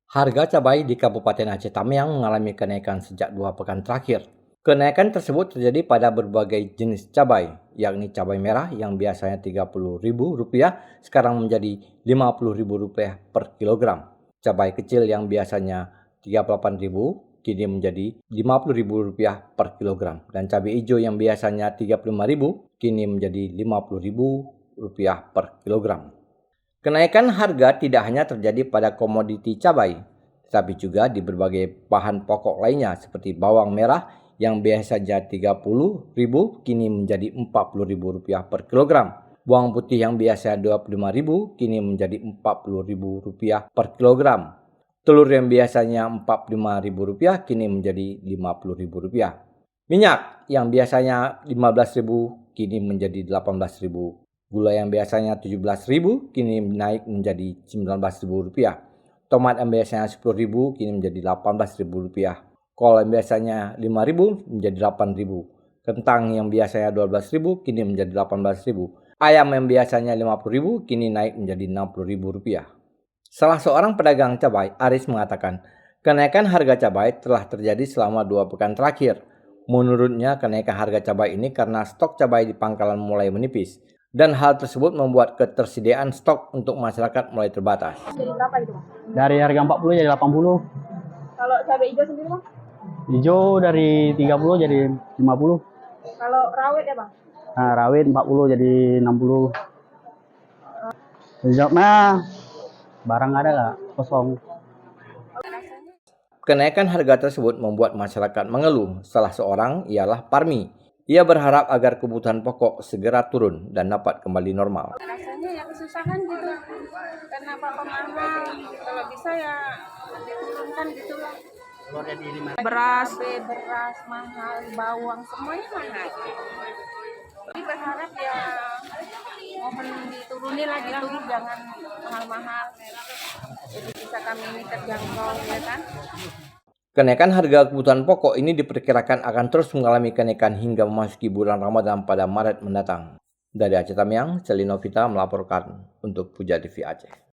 Harga cabai di Kabupaten Aceh Tamiang mengalami kenaikan sejak 2 pekan terakhir. Kenaikan tersebut terjadi pada berbagai jenis cabai, yakni cabai merah yang biasanya Rp30.000 sekarang menjadi Rp50.000 per kilogram. Cabai kecil yang biasanya Rp38.000 kini menjadi Rp50.000 per kilogram. Dan cabai hijau yang biasanya Rp35.000 kini menjadi Rp50.000 per kilogram. Kenaikan harga tidak hanya terjadi pada komoditi cabai, tetapi juga di berbagai bahan pokok lainnya seperti bawang merah yang biasanya Rp30.000 kini menjadi Rp40.000 per kilogram. Bawang putih yang biasa Rp25.000 kini menjadi Rp40.000 per kilogram. Telur yang biasanya Rp45.000 kini menjadi Rp50.000. Minyak yang biasanya Rp15.000 kini menjadi Rp18.000. Gula yang biasanya Rp17.000 kini naik menjadi Rp19.000. Tomat yang biasanya Rp10.000 kini menjadi Rp18.000. Kol yang biasanya Rp5.000 menjadi Rp8.000. Kentang yang biasanya Rp12.000 kini menjadi Rp18.000. Ayam yang biasanya Rp50.000 kini naik menjadi Rp60.000. Salah seorang pedagang cabai, Aris, mengatakan, kenaikan harga cabai telah terjadi selama 2 pekan terakhir. Menurutnya, kenaikan harga cabai ini karena stok cabai di pangkalan mulai menipis. Dan hal tersebut membuat ketersediaan stok untuk masyarakat mulai terbatas. Dari berapa itu, Bang? Dari harga 40 jadi 80. Kalau cabai hijau sendiri, Bang? Hijau dari 30 jadi 50. Kalau rawit ya, Bang? Nah, rawit 40 jadi 60. Sejauhnya barang ada nggak? Kosong. Kenaikan harga tersebut membuat masyarakat mengeluh. Salah seorang ialah Parmi. Ia berharap agar kebutuhan pokok segera turun dan dapat kembali normal. Rasanya ya kesusahan gitu, karena apa mahal. Kalau bisa ya diturunkan gitu lah. Beras mahal, bawang semuanya mahal. Jadi berharap ya mohon dituruni lah gitu, jangan mahal-mahal. Jadi bisa kami ini terjangkau ya kan. Kenaikan harga kebutuhan pokok ini diperkirakan akan terus mengalami kenaikan hingga memasuki bulan Ramadan pada Maret mendatang. Dari Aceh Tamiang, Celino Vita melaporkan untuk Puja TV Aceh.